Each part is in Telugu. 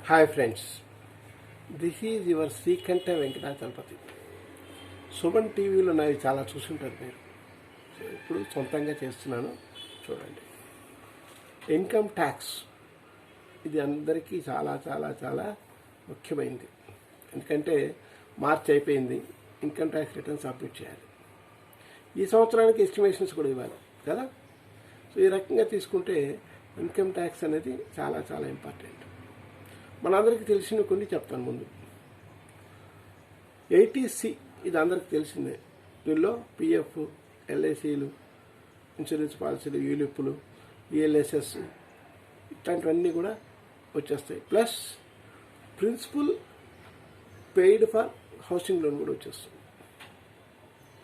Hi friends, this is your Srikantha Venkatachalapathi. Suman టీవీలో నావి చాలా చూసుంటారు మీరు. ఇప్పుడు సొంతంగా చేస్తున్నాను, చూడండి. ఇన్కమ్ ట్యాక్స్ ఇది అందరికీ చాలా చాలా చాలా ముఖ్యమైనది. ఎందుకంటే మార్చి అయిపోయింది, ఇన్కమ్ ట్యాక్స్ రిటర్న్ సబ్మిట్ చేయాలి. ఈ సంవత్సరానికి ఎస్టిమేషన్స్ కూడా ఇవ్వాలి కదా. సో ఈ రకంగా తీసుకుంటే ఇన్కమ్ ట్యాక్స్ అనేది చాలా చాలా ఇంపార్టెంట్. మనందరికీ తెలిసిన కొన్ని చెప్తాను ముందు. 80C ఇది అందరికీ తెలిసిందే. దీనిలో పిఎఫ్, ఎల్ఐసీలు, ఇన్సూరెన్స్ పాలసీలు, యూలిప్లు, ఈఎల్ఎస్ఎస్ ఇట్లాంటివన్నీ కూడా వచ్చేస్తాయి. Plus principal paid for housing loan కూడా వచ్చేస్తుంది.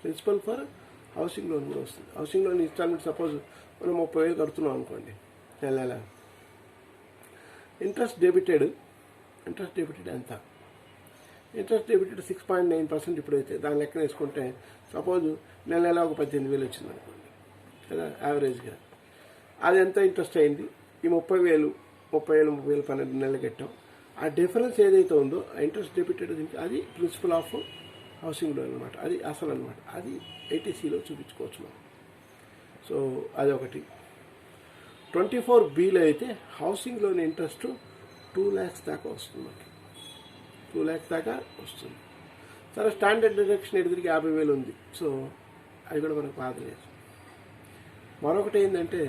ప్రిన్సిపల్ ఫర్ హౌసింగ్ లోన్ కూడా వస్తుంది. హౌసింగ్ లోన్ ఇన్స్టాల్మెంట్ సపోజ్ మనం 30,000 కడుతున్నాం అనుకోండి నెల. ఇంట్రెస్ట్ డెబిటెడ్ ఎంత? ఇంట్రెస్ట్ డెబిటెడ్ 6.9% ఇప్పుడైతే దాని లెక్కన వేసుకుంటే సపోజ్ నెల ఒక 18,000 వచ్చింది అనుకోండి కదా యావరేజ్గా. అది ఎంత ఇంట్రెస్ట్ అయింది? ఈ 30,000 12 నెలలు కట్టాం. ఆ డిఫరెన్స్ ఏదైతే ఉందో ఆ ఇంట్రెస్ట్ డెబిటెడ్ అది ప్రిన్సిపల్ ఆఫ్ హౌసింగ్ లోన్ అనమాట. అది అసలు అనమాట. అది 80Cలో చూపించుకోవచ్చు మనం. సో అది ఒకటి. 24Bలో అయితే హౌసింగ్ లోన్ ఇంట్రెస్ట్ 2 lakhs దాకా వస్తుంది. మనకి 2 lakhs దాకా వస్తుంది. సరే, స్టాండర్డ్ డిడక్షన్ ఎదురికి 50,000 ఉంది. సో అది కూడా మనకు బాధ లేదు. మరొకటి ఏంటంటే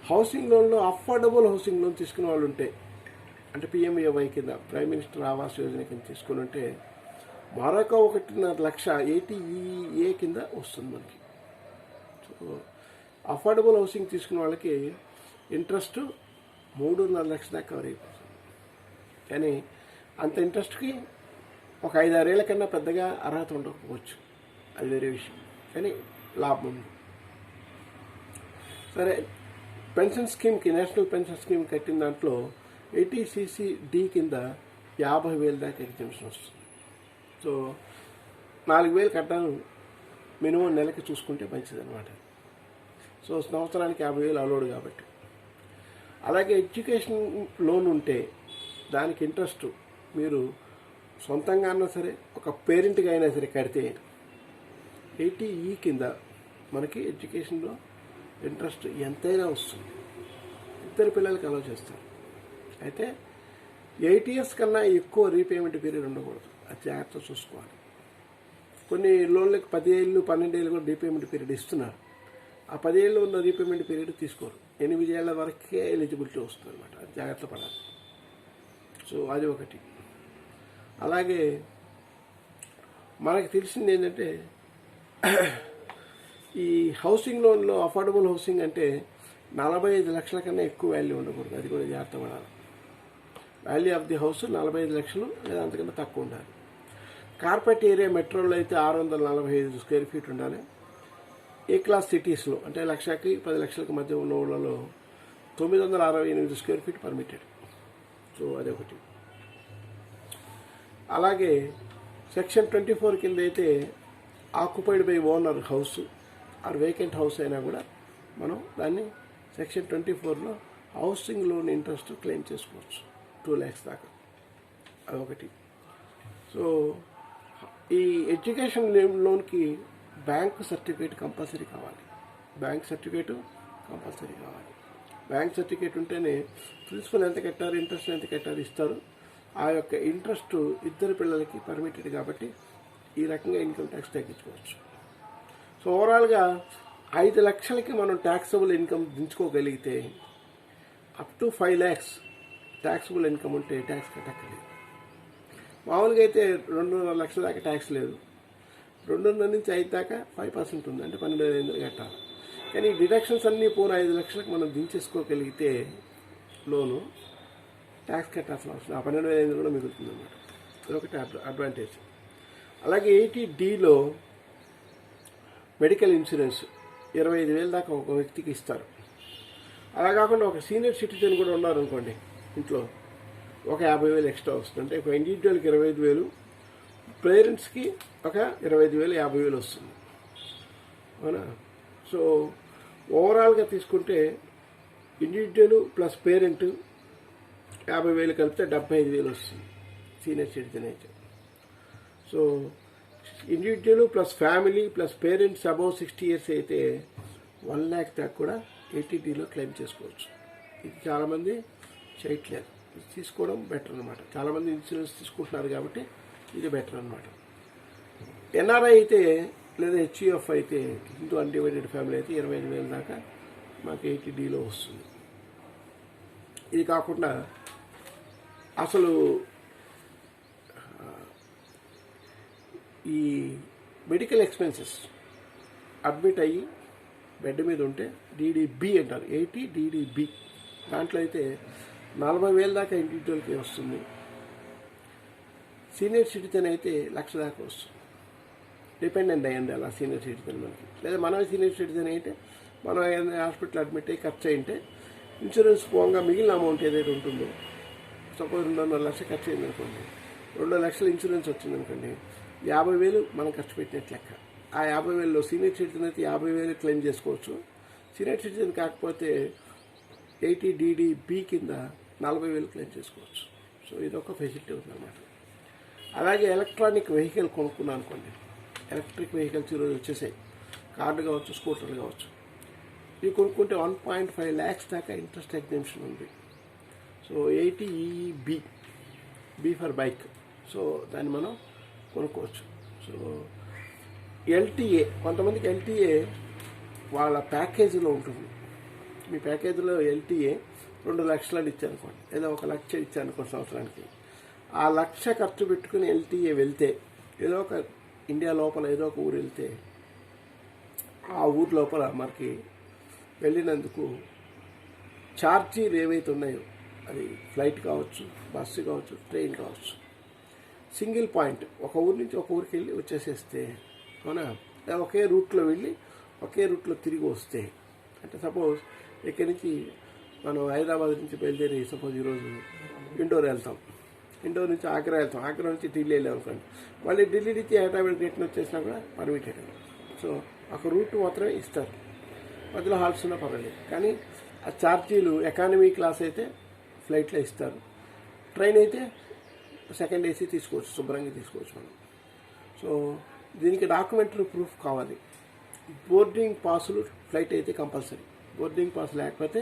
హౌసింగ్ లోన్లో అఫోర్డబుల్ హౌసింగ్ లోన్ తీసుకునే వాళ్ళు ఉంటే, అంటే పిఎంఏవై కింద, ప్రైమ్ మినిస్టర్ ఆవాస్ యోజన కింద తీసుకుని ఉంటే మరొక 1.5 లక్ష 80EA కింద వస్తుంది మనకి. సో అఫోర్డబుల్ హౌసింగ్ తీసుకున్న వాళ్ళకి ఇంట్రెస్ట్ 3.5 లక్షల దాకా కవర్ అయిపోతుంది. కానీ అంత ఇంట్రెస్ట్కి ఒక 5-6 ఏళ్ల కన్నా పెద్దగా అర్హత ఉండకపోవచ్చు, అది వేరే విషయం. కానీ లాభం ఉంది. సరే, పెన్షన్ స్కీమ్కి, నేషనల్ పెన్షన్ స్కీమ్ కట్టిన దాంట్లో 80CCD కింద 50,000 దాకా ఎగ్జామ్షన్ వస్తుంది. సో 4,000 కట్టాను మినిమం నెలకి చూసుకుంటే మంచిదన్నమాట. సో సంవత్సరానికి 50,000 అలౌడ్ కాబట్టి. అలాగే ఎడ్యుకేషన్ లోన్ ఉంటే దానికి ఇంట్రెస్ట్ మీరు సొంతంగా అయినా సరే, ఒక పేరెంట్గా అయినా సరే కడితే 80E కింద మనకి ఎడ్యుకేషన్లో ఇంట్రెస్ట్ ఎంతైనా వస్తుంది. 2 పిల్లలకి అలౌ చేస్తారు. అయితే 8 years కన్నా ఎక్కువ రీపేమెంట్ పీరియడ్ ఉండకూడదు. అది జాగ్రత్తగా చూసుకోవాలి. కొన్ని లోన్లకు 10 ఏళ్ళు 12 ఏళ్ళు కూడా రీపేమెంట్ పీరియడ్ ఇస్తున్నారు. ఆ 10 ఏళ్ళు ఉన్న రీపేమెంట్ పీరియడ్ తీసుకోరు. 8 ఏళ్ల వరకే ఎలిజిబిలిటీ వస్తుంది అనమాట. అది జాగ్రత్త పడాలి. సో అది ఒకటి. అలాగే మనకు తెలిసింది ఏంటంటే ఈ హౌసింగ్ లోన్లో అఫోర్డబుల్ హౌసింగ్ అంటే 45 లక్షల కన్నా ఎక్కువ వాల్యూ ఉండకూడదు. అది కూడా జాగ్రత్త పడాలి. వాల్యూ ఆఫ్ ది హౌస్ 45 లక్షలు లేదా అంతకన్నా తక్కువ ఉండాలి. కార్పొరేట్ ఏరియా మెట్రోలో అయితే 645 స్క్వేర్ ఫీట్ ఉండాలి. ఏ క్లాస్ సిటీస్లో అంటే 1,00,000కి 10 లక్షలకు మధ్య ఉన్న ఊళ్ళలో 968 స్క్వేర్ ఫీట్ పర్మిటెడ్. సో అదొకటి. అలాగే సెక్షన్ 24 కింద అయితే occupied by owner house or vacant house అయినా కూడా మనం దాన్ని సెక్షన్ 24లో హౌసింగ్ లోన్ ఇంట్రెస్ట్ క్లెయిమ్ చేసుకోవచ్చు 2 lakhs దాకా. అదొకటి. సో ఈ ఎడ్యుకేషన్ లోన్కి బ్యాంక్ సర్టిఫికేట్ కంపల్సరీ కావాలి. బ్యాంక్ సర్టిఫికేట్ ఉంటేనే ప్రిన్సిపల్ ఎంత కట్టారు, ఇంట్రెస్ట్ ఎంత కట్టారు ఇస్తారు. ఆ యొక్క ఇంట్రెస్ట్ 2 పిల్లలకి పర్మిటెడ్ కాబట్టి ఈ రకంగా ఇన్కమ్ ట్యాక్స్ తగ్గించుకోవచ్చు. సో ఓవరాల్గా 5 లక్షలకి మనం ట్యాక్సబుల్ ఇన్కమ్ దించుకోగలిగితే up to 5 lakhs taxable income ఉంటే ట్యాక్స్ కట్టక్కర్లేదు. మామూలుగా అయితే 2.5 లక్షల దాకా ట్యాక్స్ లేదు. 2.5 నుంచి 5 దాకా 5% ఉంది, అంటే 12,500 కట్టాలి. కానీ డిడక్షన్స్ అన్నీ పోను 5 లక్షలకు మనం దించేసుకోగలిగితే లోను ట్యాక్స్ కట్టాల్సిన అవసరం, ఆ 12,500 కూడా మిగులుతుంది అన్నమాట. అదొకటి అడ్వాంటేజ్. అలాగే 80Dలో మెడికల్ ఇన్సూరెన్స్ 25,000 దాకా ఒక వ్యక్తికి ఇస్తారు. అలా కాకుండా ఒక సీనియర్ సిటిజన్ కూడా ఉన్నారనుకోండి ఇంట్లో, ఒక 50,000 ఎక్స్ట్రా వస్తుంది. అంటే ఒక ఇండివిజువల్కి 25,000, పేరెంట్స్కి ఒక 25,000, 50,000 వస్తుంది. అవునా? సో ఓవరాల్గా తీసుకుంటే ఇండివిజువల్ ప్లస్ పేరెంట్ 50,000 కలిపితే 75,000 వస్తుంది సీనియర్ సిటిజన్ అయితే. So individual plus family plus parents above 60 years అయితే 1 lakh దాకా కూడా ఏటీడీలో క్లెయిమ్ చేసుకోవచ్చు. ఇది చాలామంది చేయట్లేదు, తీసుకోవడం బెటర్ అనమాట. చాలామంది ఇన్సూరెన్స్ తీసుకుంటున్నారు కాబట్టి ఇది బెటర్ అనమాట. ఎన్ఆర్ఐ అయితే లేదా హెచ్యుఎఫ్ అయితే, హిందూ అన్డివైడెడ్ ఫ్యామిలీ అయితే 25,000 దాకా మాకు ఏటీడీలో వస్తుంది. ఇది కాకుండా అసలు ఈ మెడికల్ ఎక్స్పెన్సెస్ అడ్మిట్ అయ్యి బెడ్ మీద ఉంటే డీడీబీ అంటారు, 80 డీడీబీ. దాంట్లో అయితే 40,000 దాకా ఇండివిజువల్కి వస్తుంది. సీనియర్ సిటిజన్ అయితే 1,00,000 దాకా వస్తుంది. డిపెండెంట్ అయ్యింది అలా సీనియర్ సిటిజన్ మనకి. లేదా మనమే సీనియర్ సిటిజన్ అయితే మనం ఏదైనా హాస్పిటల్ అడ్మిట్ అయ్యి ఖర్చు అయింటే ఇన్సూరెన్స్ పోగా మిగిలిన అమౌంట్ ఏదైతే ఉంటుందో, సపోజ్ 2.5 లక్షలు ఖర్చు అయింది అనుకోండి, 2 లక్షలు ఇన్సూరెన్స్ వచ్చింది అనుకోండి, 50,000 మనం ఖర్చు పెట్టినట్టు లెక్క. ఆ 50,000లో సీనియర్ సిటిజన్ అయితే 50,000 క్లెయిమ్ చేసుకోవచ్చు. సీనియర్ సిటిజన్ కాకపోతే 80 డీడీబీ కింద 40,000 క్లెయిమ్ చేసుకోవచ్చు. సో ఇదొక ఫెసిలిటీ ఉందన్నమాట. అలాగే ఎలక్ట్రానిక్ వెహికల్ కొనుక్కున్నాను అనుకోండి, ఎలక్ట్రిక్ వెహికల్స్ ఈరోజు వచ్చేసాయి, కార్లు కావచ్చు, స్కూటర్లు కావచ్చు. ఇవి కొనుక్కుంటే 1.5 lakhs దాకా ఇంట్రెస్ట్ ఎగ్జామ్షన్ ఉంది. So 80 EEB, B for bike. So దాన్ని మనం కొనుక్కోవచ్చు. సో ఎల్టీఏ, కొంతమందికి ఎల్టీఏ వాళ్ళ ప్యాకేజీలో ఉంటుంది. మీ ప్యాకేజీలో ఎల్టీఏ 2 లక్షలు ఇచ్చారనుకోండి, ఏదో 1 లక్ష ఇచ్చారనుకోండి సంవత్సరానికి. ఆ 1 లక్ష ఖర్చు పెట్టుకుని ఎల్టీఏ వెళ్తే, ఏదో ఒక ఇండియా లోపల ఏదో ఒక ఊరు వెళ్తే, ఆ ఊరు లోపల మనకి వెళ్ళినందుకు ఛార్జీలు ఏవైతే ఉన్నాయో, అది ఫ్లైట్ కావచ్చు, బస్సు కావచ్చు, ట్రైన్ కావచ్చు, సింగిల్ పాయింట్ ఒక ఊరి నుంచి ఒక ఊరికి వెళ్ళి వచ్చేసేస్తే, అవునా, ఒకే రూట్లో వెళ్ళి ఒకే రూట్లో తిరిగి వస్తే, అంటే సపోజ్ ఇక్కడి నుంచి మనం హైదరాబాద్ నుంచి బయలుదేరి సపోజ్ ఈరోజు ఇండోర్ వెళ్తాం, ఇండోర్ నుంచి ఆగ్రా వెళ్తాం, ఆగ్రా నుంచి ఢిల్లీ వెళ్ళాం అనుకోండి, మళ్ళీ ఢిల్లీ నుంచి హైదరాబాద్ రిటర్న్ వచ్చేసినా కూడా పర్మిటెడ్. సో ఒక రూట్ మాత్రమే ఇస్తారు, మధ్యలో హాల్స్ ఉన్నా పర్వాలేదు. కానీ ఆ ఛార్జీలు ఎకానమీ క్లాస్ అయితే ఫ్లైట్లో ఇస్తారు, ట్రైన్ అయితే సెకండ్ ఏసీ తీసుకోవచ్చు, శుభ్రంగా తీసుకోవచ్చు మనం. సో దీనికి డాక్యుమెంటరీ ప్రూఫ్ కావాలి. బోర్డింగ్ పాసులు ఫ్లైట్ అయితే కంపల్సరీ, బోర్డింగ్ పాస్ లేకపోతే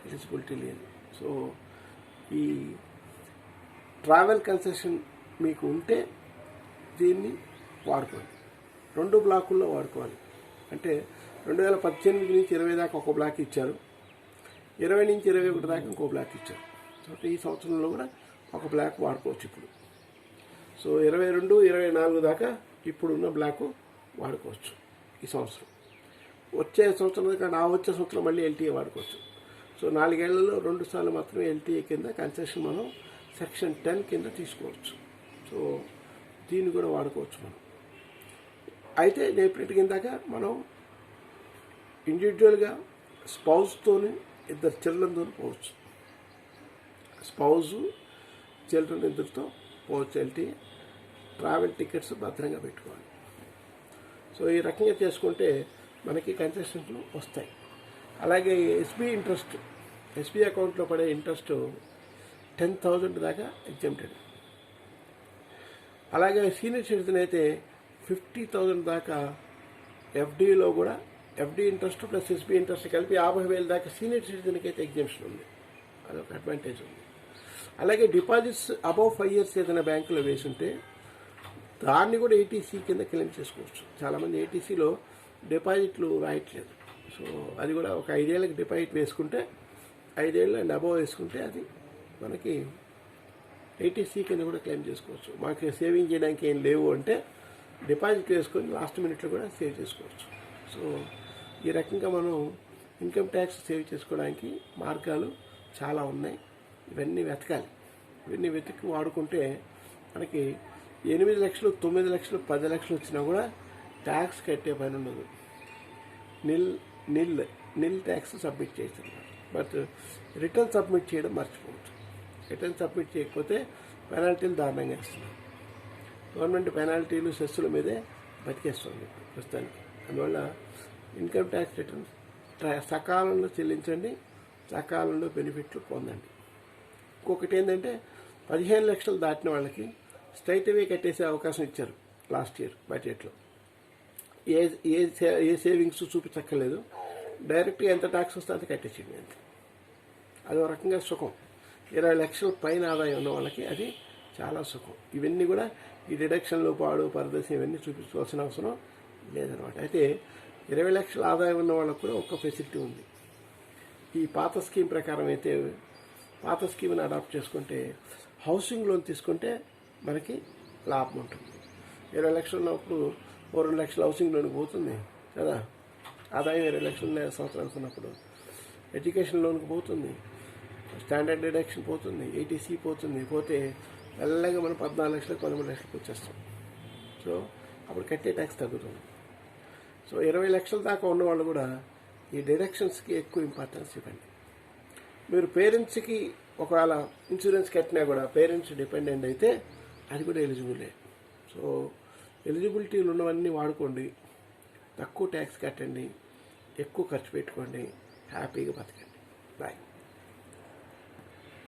ఎలిజిబిలిటీ లేదు. సో ఈ ట్రావెల్ కన్సెషన్ మీకు ఉంటే దీన్ని వాడుకోండి. 2 బ్లాకుల్లో వాడుకోవాలి. అంటే 2018 నుంచి 20 దాకా ఒక బ్లాక్ ఇచ్చారు, 20 నుంచి 21 దాకా ఇంకో బ్లాక్ ఇచ్చారు. సో ఈ సంవత్సరంలో కూడా ఒక బ్లాక్ వాడుకోవచ్చు ఇప్పుడు. సో 22, 24 దాకా ఇప్పుడున్న బ్లాక్ వాడుకోవచ్చు ఈ సంవత్సరం. వచ్చే సంవత్సరం కానీ వచ్చే సంవత్సరం మళ్ళీ ఎల్టీఏ వాడుకోవచ్చు. సో 4 ఏళ్లలో 2 సార్లు మాత్రమే ఎల్టీఏ కింద కన్సెషన్ మనం సెక్షన్ 10 కింద తీసుకోవచ్చు. సో దీన్ని కూడా వాడుకోవచ్చు మనం. అయితే నేను ప్రింట్ కిందాక మనం ఇండివిజువల్గా స్పౌజ్తోని 2 చిల్డ్రన్తో పోవచ్చు, స్పౌజు చిల్డ్రన్ 2తో పోవచ్చు ఎల్టీఏ. ట్రావెల్ టికెట్స్ భద్రంగా పెట్టుకోవాలి. సో ఈ రకంగా చేసుకుంటే మనకి కన్సెషన్లు వస్తాయి. అలాగే ఎస్బీ ఇంట్రెస్ట్, ఎస్బీ అకౌంట్లో పడే ఇంట్రెస్ట్ 10,000 దాకా ఎగ్జామ్టెడ్. అలాగే సీనియర్ సిటిజన్ అయితే 50,000 దాకా ఎఫ్డీలో కూడా, FD interest plus SB interest కలిపి 50,000 దాకా సీనియర్ సిటిజన్కి అయితే ఎగ్జామ్షన్ ఉంది. అదొక అడ్వాంటేజ్ ఉంది. అలాగే డిపాజిట్స్ అబౌవ్ 5 years ఏదైనా బ్యాంకులో వేసుంటే దాన్ని కూడా ఏటీసీ కింద క్లెయిమ్ చేసుకోవచ్చు. చాలామంది ఏటీసీలో డిపాజిట్లు రాయట్లేదు. సో అది కూడా ఒక 5 ఏళ్ళకి డిపాజిట్ వేసుకుంటే, 5 ఏళ్ళు అండ్ అబౌవ్ వేసుకుంటే అది మనకి ఏటీసీ కింద కూడా క్లెయిమ్ చేసుకోవచ్చు. మాకు సేవింగ్ చేయడానికి ఏం లేవు అంటే డిపాజిట్ వేసుకొని లాస్ట్ మినిట్లో కూడా సేవ్ చేసుకోవచ్చు. సో ఈ రకంగా మనం ఇన్కమ్ ట్యాక్స్ సేవ్ చేసుకోవడానికి మార్గాలు చాలా ఉన్నాయి. ఇవన్నీ వెతకాలి. ఇవన్నీ వెతికి వాడుకుంటే మనకి 8 లక్షలు, 9 లక్షలు, 10 లక్షలు వచ్చినా కూడా ట్యాక్స్ కట్టే పని ఉండదు. నిల్ ట్యాక్స్ సబ్మిట్ చేయొచ్చు. బట్ రిటర్న్ సబ్మిట్ చేయడం మర్చిపోవచ్చు. రిటర్న్ సబ్మిట్ చేయకపోతే పెనాల్టీలు దారుణంగా ఇస్తున్నారు. గవర్నమెంట్ పెనాల్టీలు, సెస్సుల మీదే బతికేస్తుంది ప్రస్తుతానికి. అందువల్ల ఇన్కమ్ ట్యాక్స్ రిటర్న్ సకాలంలో చెల్లించండి, సకాలంలో బెనిఫిట్లు పొందండి. ఇంకొకటి ఏంటంటే 15 లక్షలు దాటిన వాళ్ళకి స్ట్రైట్ అవే కట్టేసే అవకాశం ఇచ్చారు లాస్ట్ ఇయర్ బడ్జెట్లో. ఏ ఏ ఏ సేవింగ్స్ చూపించక్కర్లేదు, డైరెక్ట్గా ఎంత ట్యాక్స్ వస్తే అంత కట్టేసింది అంతే. అది ఒక రకంగా సుఖం. 20 లక్షల పైన ఆదాయం ఉన్న వాళ్ళకి అది చాలా సుఖం. ఇవన్నీ కూడా ఈ డిడక్షన్లో పాడు పరదశ ఇవన్నీ చూపించుకోవాల్సిన అవసరం లేదనమాట. అయితే 20 లక్షల ఆదాయం ఉన్న వాళ్ళకు కూడా ఒక ఫెసిలిటీ ఉంది. ఈ పాత స్కీమ్ ప్రకారం అయితే పాత స్కీమ్ని అడాప్ట్ చేసుకుంటే హౌసింగ్ లోన్ తీసుకుంటే మనకి లాభం ఉంటుంది. 20 లక్షలు ఉన్నప్పుడు 2 లక్షల హౌసింగ్ లోన్కి పోతుంది కదా, ఆదాయం 20 లక్షలు సంవత్సరానికి ఉన్నప్పుడు. ఎడ్యుకేషన్ లోన్కి పోతుంది, స్టాండర్డ్ డిడక్షన్ పోతుంది, ఏటీసీ పోతుంది. పోతే మెల్లగా మనం 14 లక్షలకు 13 లక్షలకు వచ్చేస్తాం. సో అప్పుడు కట్టే ట్యాక్స్ తగ్గుతుంది. సో 20 లక్షల దాకా ఉన్నవాళ్ళు కూడా ఈ డిడక్షన్స్కి ఎక్కువ ఇంపార్టెన్స్ ఇవ్వండి. మీరు పేరెంట్స్కి ఒకవేళ ఇన్సూరెన్స్ కట్టినా కూడా పేరెంట్స్ డిపెండెంట్ అయితే అది కూడా ఎలిజిబులే. సో ఎలిజిబిలిటీలు ఉన్నవన్నీ వాడుకోండి, తక్కువ ట్యాక్స్ కట్టండి, ఎక్కువ ఖర్చు పెట్టుకోండి, హ్యాపీగా బతకండి. బాయ్.